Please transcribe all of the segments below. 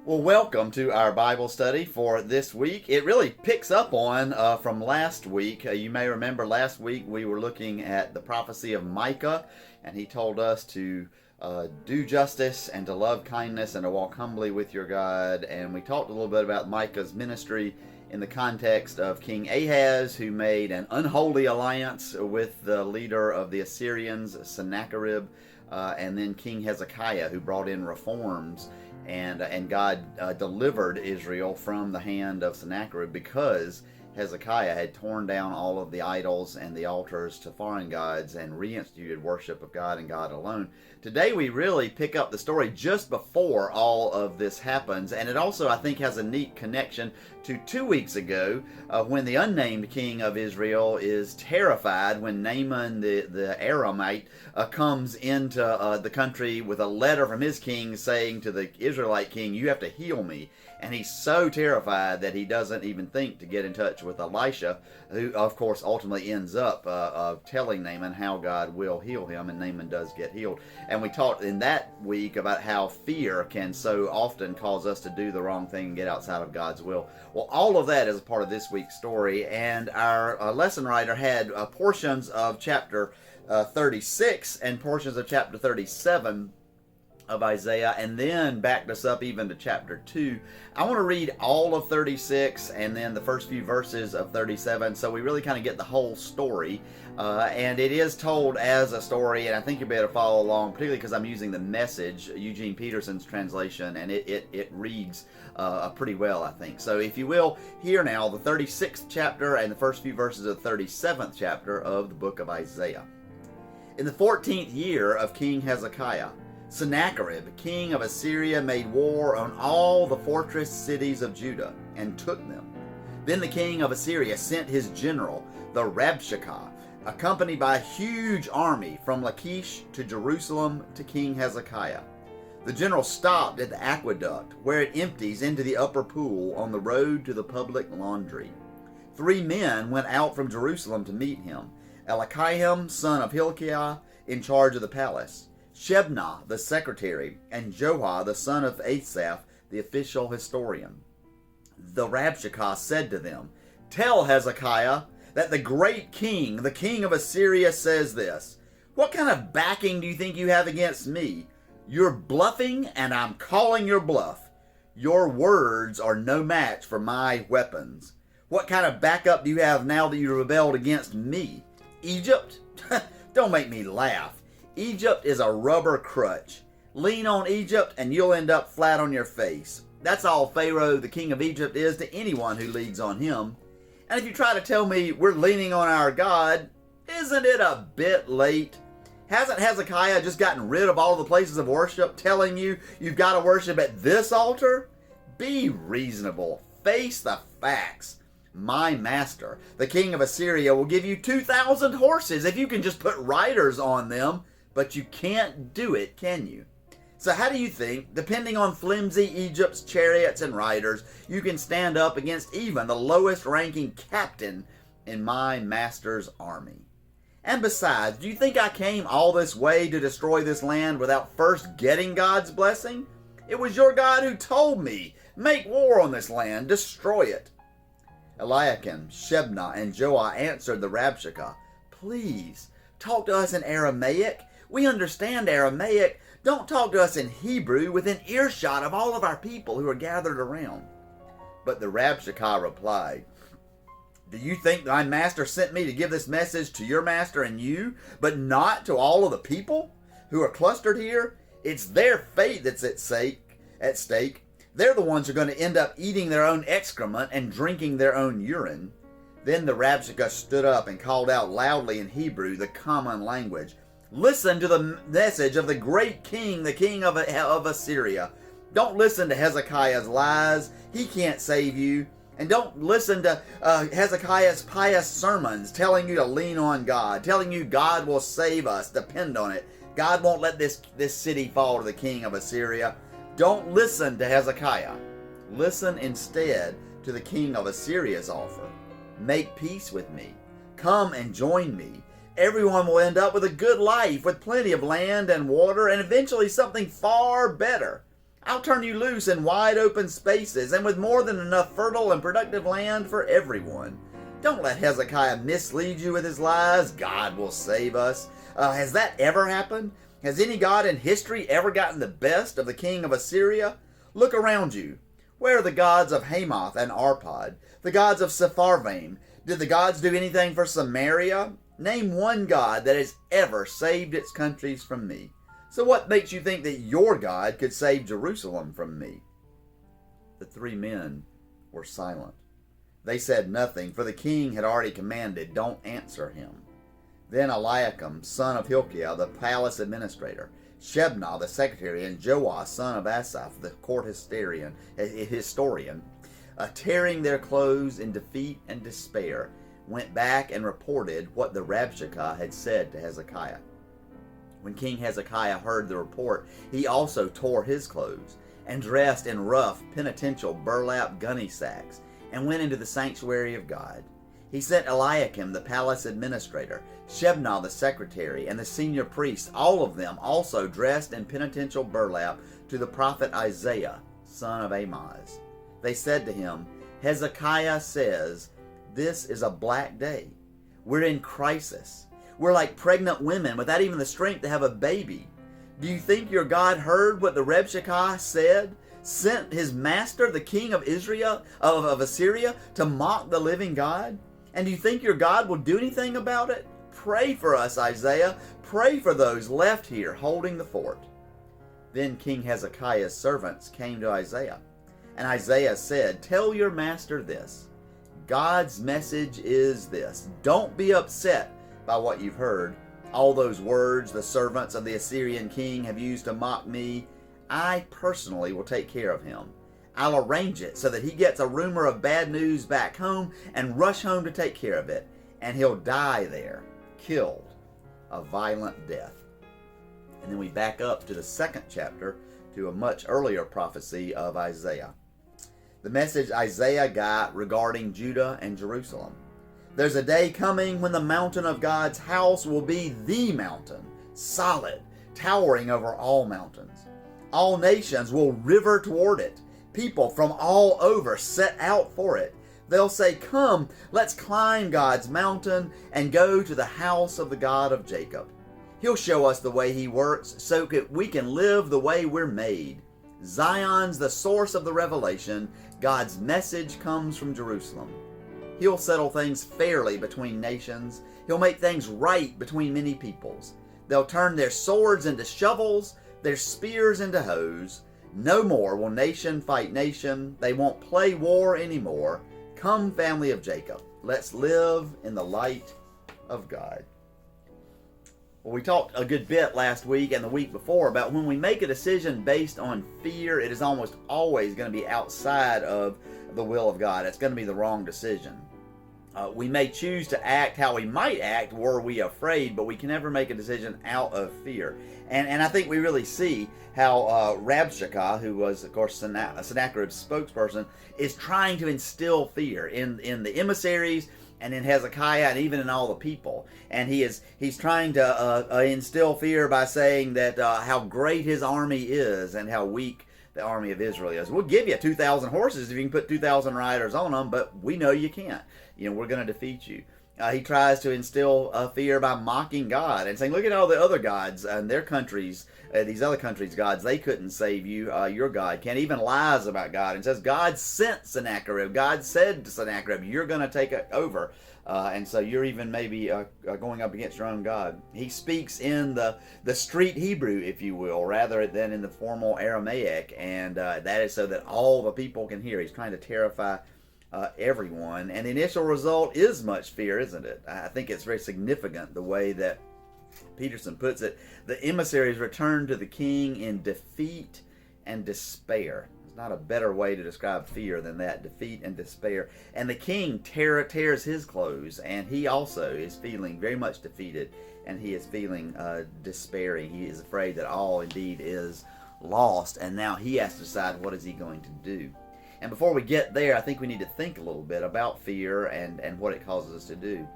Well, welcome to our Bible study for this week. It really picks up on from last week. You may remember last week we were looking at the prophecy of Micah, and he told us to do justice and to love kindness and to walk humbly with your God. And we talked a little bit about Micah's ministry in the context of King Ahaz, who made an unholy alliance with the leader of the Assyrians, Sennacherib, and then King Hezekiah, who brought in reforms. And God delivered Israel from the hand of Sennacherib because Hezekiah had torn down all of the idols and the altars to foreign gods and reinstituted worship of God and God alone. Today we really pick up the story just before all of this happens, and it also, I think, has a neat connection to 2 weeks ago when the unnamed king of Israel is terrified when Naaman the Aramite comes into the country with a letter from his king saying to the Israelite king, "You have to heal me." And he's so terrified that he doesn't even think to get in touch with Elisha, who, of course, ultimately ends up telling Naaman how God will heal him, and Naaman does get healed. And we talked in that week about how fear can so often cause us to do the wrong thing and get outside of God's will. Well, all of that is a part of this week's story, and our lesson writer had portions of chapter 36 and portions of chapter 37 of Isaiah, and then backed us up even to chapter 2. I want to read all of 36 and then the first few verses of 37, so we really kind of get the whole story. And it is told as a story, and I think you'll be able to follow along, particularly because I'm using the Message, Eugene Peterson's translation, and it reads pretty well, I think. So if you will, hear now the 36th chapter and the first few verses of the 37th chapter of the book of Isaiah. In the 14th year of King Hezekiah, Sennacherib, king of Assyria, made war on all the fortress cities of Judah and took them. Then the king of Assyria sent his general, the Rabshakeh, accompanied by a huge army from Lachish to Jerusalem to King Hezekiah. The general stopped at the aqueduct, where it empties into the upper pool on the road to the public laundry. 3 men went out from Jerusalem to meet him: Eliakim, son of Hilkiah, in charge of the palace; Shebna, the secretary; and Joah, the son of Asaph, the official historian. The Rabshakeh said to them, "Tell Hezekiah that the great king, the king of Assyria, says this: What kind of backing do you think you have against me? You're bluffing, and I'm calling your bluff. Your words are no match for my weapons. What kind of backup do you have now that you rebelled against me? Egypt? Don't make me laugh. Egypt is a rubber crutch. Lean on Egypt and you'll end up flat on your face. That's all Pharaoh, the king of Egypt, is to anyone who leans on him. And if you try to tell me we're leaning on our God, isn't it a bit late? Hasn't Hezekiah just gotten rid of all the places of worship, telling you you've got to worship at this altar? Be reasonable. Face the facts. My master, the king of Assyria, will give you 2,000 horses if you can just put riders on them. But you can't do it, can you? So how do you think, depending on flimsy Egypt's chariots and riders, you can stand up against even the lowest ranking captain in my master's army? And besides, do you think I came all this way to destroy this land without first getting God's blessing? It was your God who told me, make war on this land, destroy it. Eliakim, Shebna, and Joah answered the Rabshakeh, "Please, talk to us in Aramaic. We understand Aramaic. Don't talk to us in Hebrew within earshot of all of our people who are gathered around." But the Rabshakeh replied, "Do you think my master sent me to give this message to your master and you, but not to all of the people who are clustered here? It's their fate that's at stake. They're the ones who are going to end up eating their own excrement and drinking their own urine." Then the Rabshakeh stood up and called out loudly in Hebrew, the common language, "Listen to the message of the great king, the king of Assyria. Don't listen to Hezekiah's lies. He can't save you. And don't listen to Hezekiah's pious sermons telling you to lean on God, telling you God will save us, depend on it. God won't let this city fall to the king of Assyria. Don't listen to Hezekiah. Listen instead to the king of Assyria's offer. Make peace with me. Come and join me. Everyone will end up with a good life, with plenty of land and water, and eventually something far better. I'll turn you loose in wide open spaces and with more than enough fertile and productive land for everyone. Don't let Hezekiah mislead you with his lies. God will save us. Has that ever happened? Has any god in history ever gotten the best of the king of Assyria? Look around you. Where are the gods of Hamath and Arpad? The gods of Sepharvaim? Did the gods do anything for Samaria? Name one god that has ever saved its countries from me. So what makes you think that your God could save Jerusalem from me? The three men were silent. They said nothing, for the king had already commanded, don't answer him. Then Eliakim, son of Hilkiah, the palace administrator, Shebna, the secretary, and Joash, son of Asaph, the court historian, tearing their clothes in defeat and despair, went back and reported what the Rabshakeh had said to Hezekiah. When King Hezekiah heard the report, he also tore his clothes and dressed in rough penitential burlap gunny sacks and went into the sanctuary of God. He sent Eliakim, the palace administrator, Shebna, the secretary, and the senior priests, all of them also dressed in penitential burlap, to the prophet Isaiah, son of Amoz. They said to him, Hezekiah says, this is a black day. We're in crisis. We're like pregnant women without even the strength to have a baby. Do you think your God heard what the Rabshakeh said? Sent his master, the king of Israel, of Assyria, to mock the living God? And do you think your God will do anything about it? Pray for us, Isaiah. Pray for those left here holding the fort. Then King Hezekiah's servants came to Isaiah. And Isaiah said, tell your master this. God's message is this. Don't be upset by what you've heard. All those words the servants of the Assyrian king have used to mock me, I personally will take care of him. I'll arrange it so that he gets a rumor of bad news back home and rush home to take care of it. And he'll die there, killed a violent death. And then we back up to the second chapter to a much earlier prophecy of Isaiah. The message Isaiah got regarding Judah and Jerusalem. There's a day coming when the mountain of God's house will be the mountain, solid, towering over all mountains. All nations will river toward it. People from all over set out for it. They'll say, come, let's climb God's mountain and go to the house of the God of Jacob. He'll show us the way he works so that we can live the way we're made. Zion's the source of the revelation. God's message comes from Jerusalem. He'll settle things fairly between nations. He'll make things right between many peoples. They'll turn their swords into shovels, their spears into hoes. No more will nation fight nation. They won't play war anymore. Come, family of Jacob, let's live in the light of God. Well, we talked a good bit last week and the week before about when we make a decision based on fear, it is almost always going to be outside of the will of God. It's going to be the wrong decision. We may choose to act how we might act were we afraid, but we can never make a decision out of fear. And I think we really see how Rabshakeh, who was, of course, Sennacherib's spokesperson, is trying to instill fear in the emissaries and in Hezekiah and even in all the people. And he's trying to instill fear by saying that how great his army is and how weak the army of Israel is. We'll give you 2,000 horses if you can put 2,000 riders on them, but we know you can't. We're going to defeat you. He tries to instill fear by mocking God and saying, look at all the other gods and their countries, these other countries' gods, they couldn't save you. Your God can't. Even lies about God and says, God sent Sennacherib. God said to Sennacherib, you're going to take it over. And so you're even maybe going up against your own God. He speaks in the street Hebrew, if you will, rather than in the formal Aramaic. And that is so that all the people can hear. He's trying to terrify everyone. And the initial result is much fear, isn't it? I think it's very significant the way that Peterson puts it. The emissaries returned to the king in defeat and despair. There's not a better way to describe fear than that, defeat and despair. And the king tears his clothes, and he also is feeling very much defeated, and he is feeling despairing. He is afraid that all indeed is lost, and now he has to decide what is he going to do. And before we get there, I think we need to think a little bit about fear and what it causes us to do.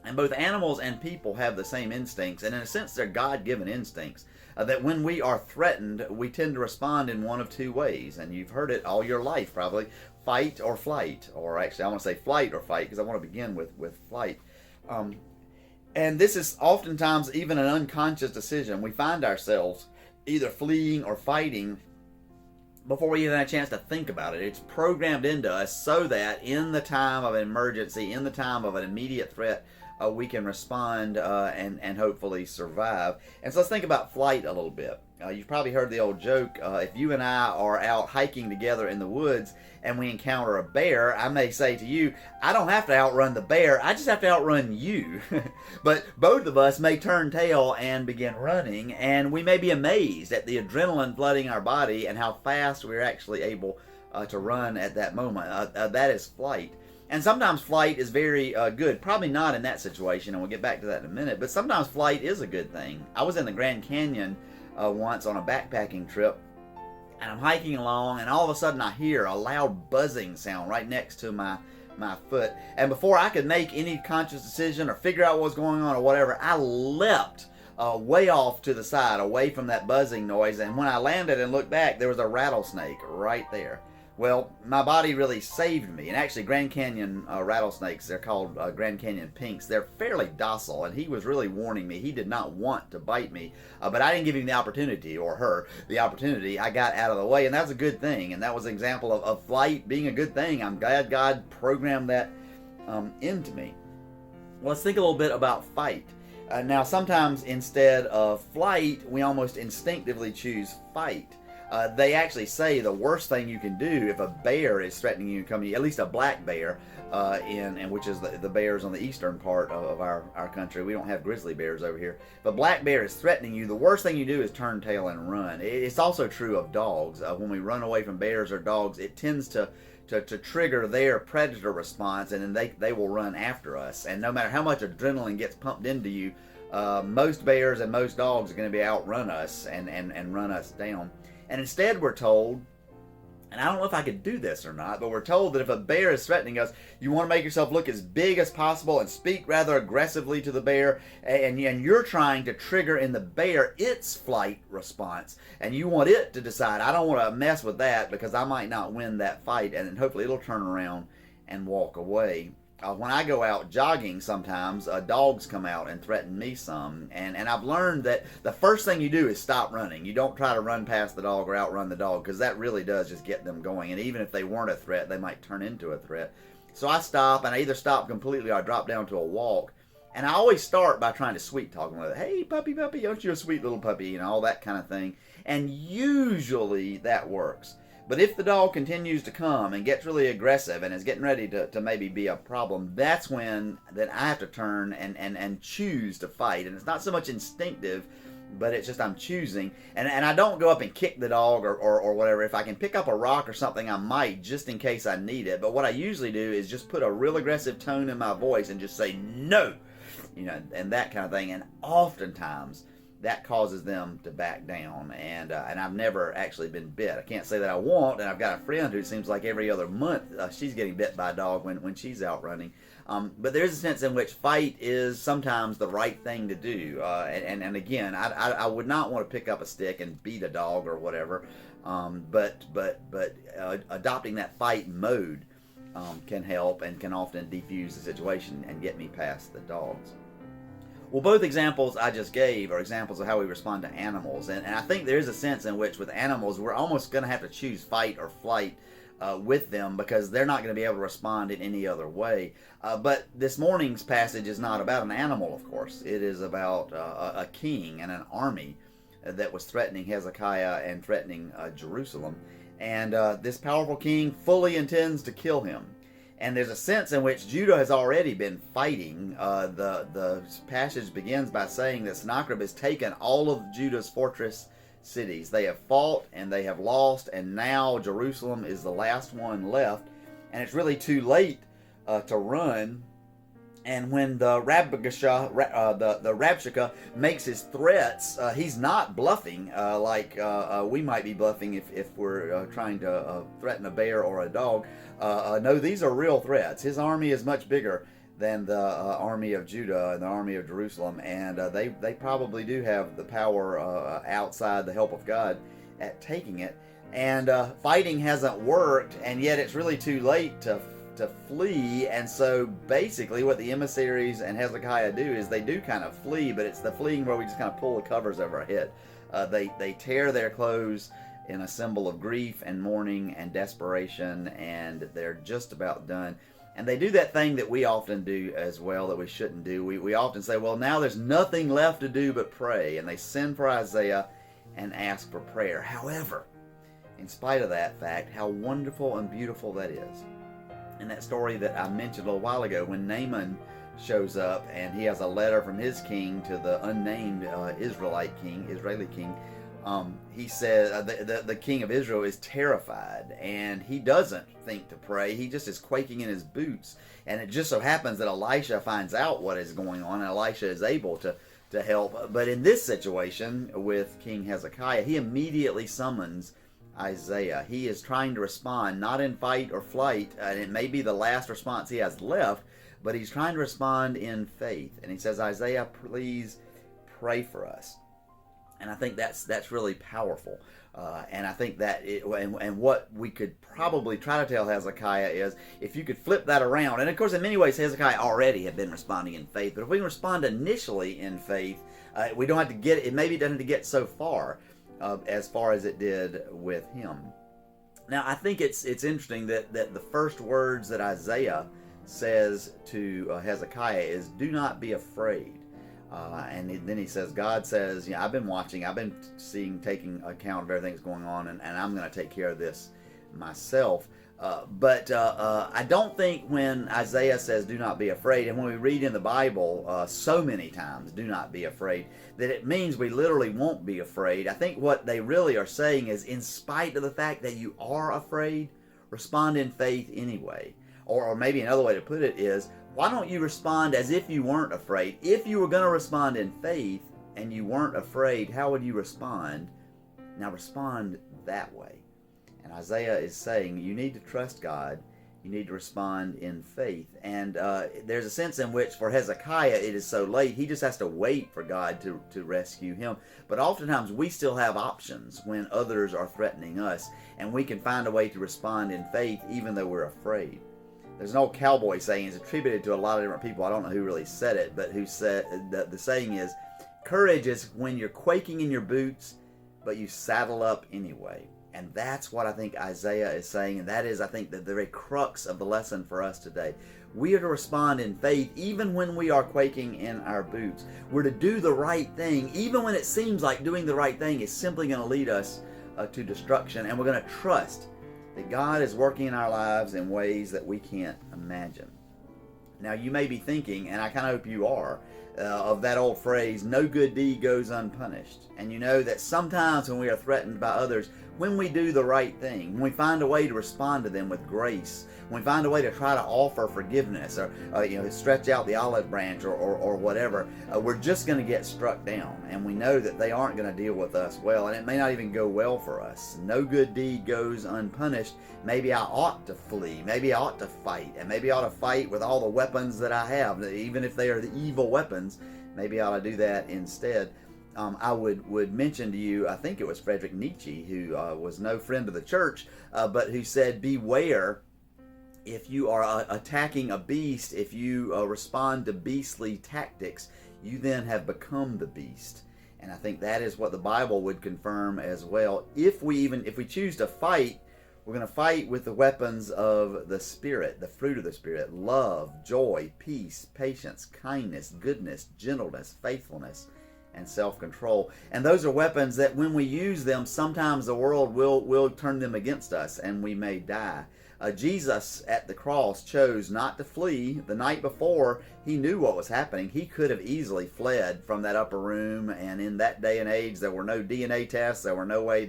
And both animals and people have the same instincts, and in a sense, they're God-given instincts. that when we are threatened, we tend to respond in one of two ways. And you've heard it all your life probably: fight or flight. Or actually, I want to say flight or fight, because I want to begin with flight. And this is oftentimes even an unconscious decision. We find ourselves either fleeing or fighting before we even have a chance to think about it. It's programmed into us so that in the time of an emergency, in the time of an immediate threat, we can respond and hopefully survive. And so let's think about flight a little bit. You've probably heard the old joke, if you and I are out hiking together in the woods and we encounter a bear, I may say to you, I don't have to outrun the bear, I just have to outrun you. But both of us may turn tail and begin running, and we may be amazed at the adrenaline flooding our body and how fast we're actually able to run at that moment. That is flight. And sometimes flight is very good. Probably not in that situation, and we'll get back to that in a minute, but sometimes flight is a good thing. I was in the Grand Canyon once on a backpacking trip, and I'm hiking along, and all of a sudden I hear a loud buzzing sound right next to my foot. And before I could make any conscious decision or figure out what was going on or whatever, I leapt way off to the side, away from that buzzing noise, and when I landed and looked back, there was a rattlesnake right there. Well, my body really saved me. And actually, Grand Canyon rattlesnakes, they're called Grand Canyon pinks. They're fairly docile, and he was really warning me. He did not want to bite me, but I didn't give him the opportunity, or her, the opportunity. I got out of the way, and that's a good thing. And that was an example of flight being a good thing. I'm glad God programmed that into me. Well, let's think a little bit about fight. Now, sometimes instead of flight, we almost instinctively choose fight. They actually say the worst thing you can do if a bear is threatening you to come to you, at least a black bear, which is the bears on the eastern part of our country. We don't have grizzly bears over here. But black bear is threatening you, the worst thing you do is turn tail and run. It's also true of dogs. When we run away from bears or dogs, it tends to trigger their predator response, and then they will run after us. And no matter how much adrenaline gets pumped into you, most bears and most dogs are going to be outrun us and run us down. And instead we're told, and I don't know if I could do this or not, but we're told that if a bear is threatening us, you want to make yourself look as big as possible and speak rather aggressively to the bear, and you're trying to trigger in the bear its flight response, and you want it to decide, I don't want to mess with that because I might not win that fight, and then hopefully it'll turn around and walk away. When I go out jogging sometimes, dogs come out and threaten me some. And I've learned that the first thing you do is stop running. You don't try to run past the dog or outrun the dog, because that really does just get them going. And even if they weren't a threat, they might turn into a threat. So I stop, and I either stop completely or I drop down to a walk. And I always start by trying to sweet talk them with it. Hey, puppy, aren't you a sweet little puppy? All that kind of thing. And usually that works. But if the dog continues to come and gets really aggressive and is getting ready to maybe be a problem, that's when then I have to turn and choose to fight. And it's not so much instinctive, but it's just I'm choosing. And I don't go up and kick the dog or whatever. If I can pick up a rock or something, I might, just in case I need it. But what I usually do is just put a real aggressive tone in my voice and just say, no, and that kind of thing. And oftentimes that causes them to back down, and I've never actually been bit. I can't say that I won't, and I've got a friend who seems like every other month she's getting bit by a dog when she's out running. But there's a sense in which fight is sometimes the right thing to do, and again, I would not want to pick up a stick and beat a dog or whatever, but adopting that fight mode can help and can often defuse the situation and get me past the dogs. Well, both examples I just gave are examples of how we respond to animals. And I think there is a sense in which with animals, we're almost going to have to choose fight or flight with them, because they're not going to be able to respond in any other way. But this morning's passage is not about an animal, of course. It is about a king and an army that was threatening Hezekiah and threatening Jerusalem. And this powerful king fully intends to kill him. And there's a sense in which Judah has already been fighting. The passage begins by saying that Sennacherib has taken all of Judah's fortress cities. They have fought and they have lost, and now Jerusalem is the last one left. And it's really too late to run. And when the Rabshakeh makes his threats, he's not bluffing like we might be bluffing if we're trying to threaten a bear or a dog. No, these are real threats. His army is much bigger than the army of Judah and the army of Jerusalem, and they probably do have the power outside the help of God at taking it. And fighting hasn't worked, and yet it's really too late to flee. And so basically what the emissaries and Hezekiah do is they do kind of flee, but it's the fleeing where we just kind of pull the covers over our head. They tear their clothes in a symbol of grief and mourning and desperation, and they're just about done. And they do that thing that we often do as well that we shouldn't do. We often say, well, now there's nothing left to do but pray. And they send for Isaiah and ask for prayer. However, in spite of that fact, how wonderful and beautiful that is. In that story that I mentioned a little while ago, when Naaman shows up and he has a letter from his king to the unnamed Israeli king, he said the king of Israel is terrified, and he doesn't think to pray. He just is quaking in his boots. And it just so happens that Elisha finds out what is going on, and Elisha is able to help. But in this situation with King Hezekiah, he immediately summons Isaiah. He is trying to respond, not in fight or flight, and it may be the last response he has left, but he's trying to respond in faith. And he says, Isaiah, please pray for us. And I think that's really powerful. And I think that and what we could probably try to tell Hezekiah is, if you could flip that around, and of course in many ways Hezekiah already had been responding in faith, but if we can respond initially in faith, we don't have to get it. Maybe it doesn't have to get so far as it did with him. Now I think it's interesting that the first words that Isaiah says to Hezekiah is, "Do not be afraid." And then he says, God says, I've been watching, I've been taking account of everything that's going on, and I'm going to take care of this myself. But I don't think when Isaiah says, do not be afraid, and when we read in the Bible so many times, do not be afraid, that it means we literally won't be afraid. I think what they really are saying is, in spite of the fact that you are afraid, respond in faith anyway. Or maybe another way to put it is, why don't you respond as if you weren't afraid? If you were going to respond in faith and you weren't afraid, how would you respond? Now respond that way. And Isaiah is saying you need to trust God. You need to respond in faith. And there's a sense in which for Hezekiah it is so late, he just has to wait for God to rescue him. But oftentimes we still have options when others are threatening us, and we can find a way to respond in faith even though we're afraid. There's an old cowboy saying, it's attributed to a lot of different people. I don't know who really said it, but who said the saying is, courage is when you're quaking in your boots, but you saddle up anyway. And that's what I think Isaiah is saying, and that is, I think, the very crux of the lesson for us today. We are to respond in faith even when we are quaking in our boots. We're to do the right thing, even when it seems like doing the right thing is simply going to lead us to destruction, and we're going to trust that God is working in our lives in ways that we can't imagine. Now, you may be thinking, and I kind of hope you are, of that old phrase, no good deed goes unpunished. And you know that sometimes when we are threatened by others, when we do the right thing, when we find a way to respond to them with grace, when we find a way to try to offer forgiveness or stretch out the olive branch or whatever, we're just going to get struck down. And we know that they aren't going to deal with us well, and it may not even go well for us. No good deed goes unpunished. Maybe I ought to flee. Maybe I ought to fight. And maybe I ought to fight with all the weapons that I have. Even if they are the evil weapons, maybe I ought to do that instead. I would mention to you, I think it was Friedrich Nietzsche, who was no friend of the church, but who said, beware if you are attacking a beast, if you respond to beastly tactics, you then have become the beast. And I think that is what the Bible would confirm as well. If we choose to fight, we're going to fight with the weapons of the Spirit, the fruit of the Spirit: love, joy, peace, patience, kindness, goodness, gentleness, faithfulness, and self-control. And those are weapons that when we use them, sometimes the world will turn them against us and we may die. Jesus at the cross chose not to flee. The night before, he knew what was happening. He could have easily fled from that upper room, and in that day and age, there were no DNA tests, there were no way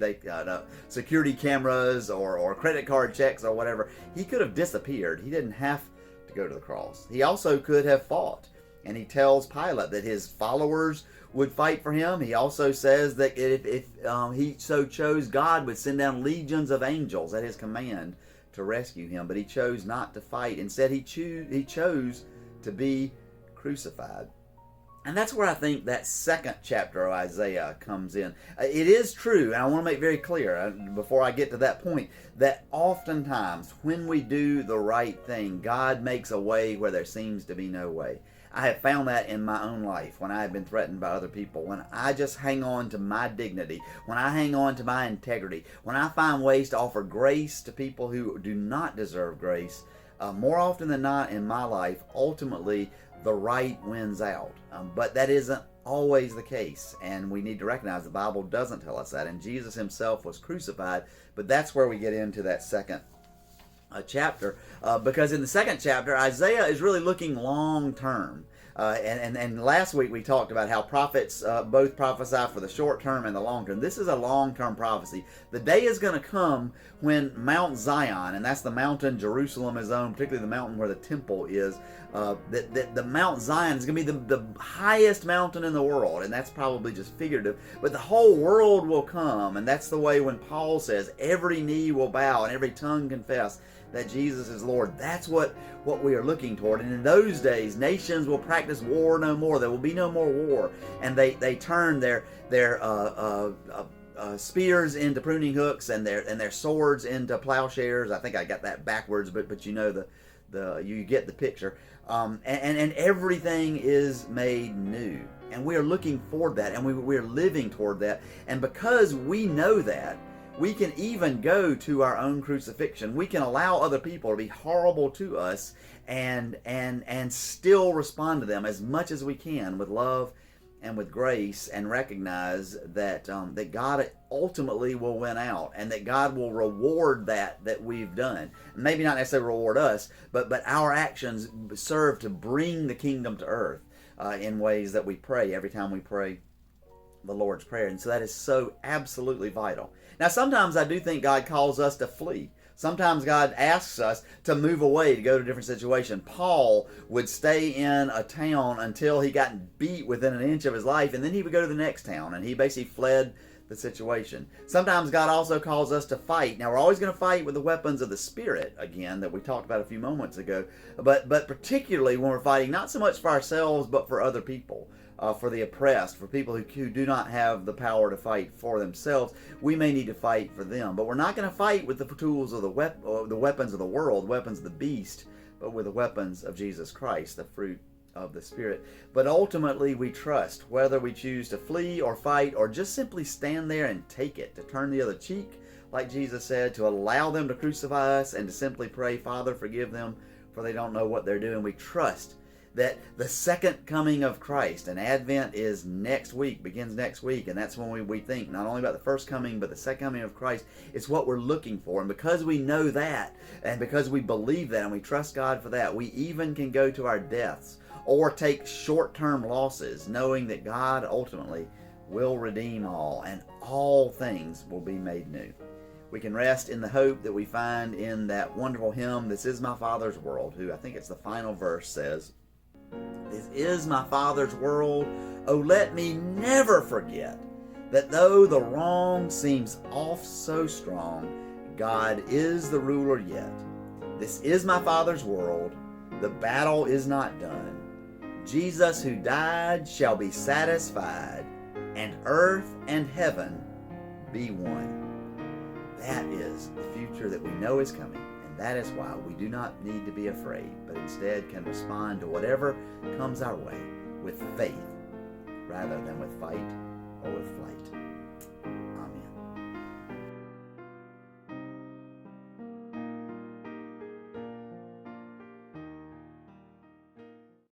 security cameras or credit card checks or whatever. He could have disappeared. He didn't have to go to the cross. He also could have fought, and he tells Pilate that his followers would fight for him. He also says that if he so chose, God would send down legions of angels at his command to rescue him. But he chose not to fight. Instead, he chose to be crucified. And that's where I think that second chapter of Isaiah comes in. It is true, and I want to make very clear before I get to that point, that oftentimes when we do the right thing, God makes a way where there seems to be no way. I have found that in my own life when I have been threatened by other people. When I just hang on to my dignity, when I hang on to my integrity, when I find ways to offer grace to people who do not deserve grace, more often than not in my life, ultimately the right wins out. But that isn't always the case, and we need to recognize the Bible doesn't tell us that, and Jesus himself was crucified. But that's where we get into that second chapter, because in the second chapter, Isaiah is really looking long term. And last week we talked about how prophets both prophesy for the short term and the long term. This is a long term prophecy. The day is going to come when Mount Zion, and that's the mountain Jerusalem is on, particularly the mountain where the temple is, that the Mount Zion is going to be the highest mountain in the world, and that's probably just figurative, but the whole world will come, and that's the way when Paul says every knee will bow and every tongue confess that Jesus is Lord. That's what we are looking toward. And in those days, nations will practice war no more. There will be no more war. And they turn their spears into pruning hooks and their swords into plowshares. I think I got that backwards, but you know you get the picture. And everything is made new. And we are looking for that, and we are living toward that. And because we know that, we can even go to our own crucifixion. We can allow other people to be horrible to us and still respond to them as much as we can with love and with grace, and recognize that that God ultimately will win out, and that God will reward that we've done. Maybe not necessarily reward us, but our actions serve to bring the kingdom to earth in ways that we pray every time we pray the Lord's Prayer. And so that is so absolutely vital. Now, sometimes I do think God calls us to flee. Sometimes God asks us to move away, to go to a different situation. Paul would stay in a town until he got beat within an inch of his life, and then he would go to the next town, and he basically fled the situation. Sometimes God also calls us to fight. Now, we're always going to fight with the weapons of the Spirit, again, that we talked about a few moments ago, but particularly when we're fighting not so much for ourselves, but for other people. For the oppressed, for people who do not have the power to fight for themselves, we may need to fight for them. But we're not going to fight with the tools of the weapons of the world, weapons of the beast, but with the weapons of Jesus Christ, the fruit of the Spirit. But ultimately, we trust, whether we choose to flee or fight or just simply stand there and take it, to turn the other cheek, like Jesus said, to allow them to crucify us, and to simply pray, Father, forgive them, for they don't know what they're doing. We trust that the second coming of Christ, and Advent is next week, begins next week, and that's when we think not only about the first coming, but the second coming of Christ. It's what we're looking for. And because we know that, and because we believe that, and we trust God for that, we even can go to our deaths or take short-term losses, knowing that God ultimately will redeem all, and all things will be made new. We can rest in the hope that we find in that wonderful hymn, This Is My Father's World, who I think it's the final verse says, "This is my Father's world, oh let me never forget, that though the wrong seems oft so strong, God is the ruler yet. This is my Father's world, the battle is not done. Jesus who died shall be satisfied, and earth and heaven be one." That is the future that we know is coming. That is why we do not need to be afraid, but instead can respond to whatever comes our way with faith rather than with fight or with flight.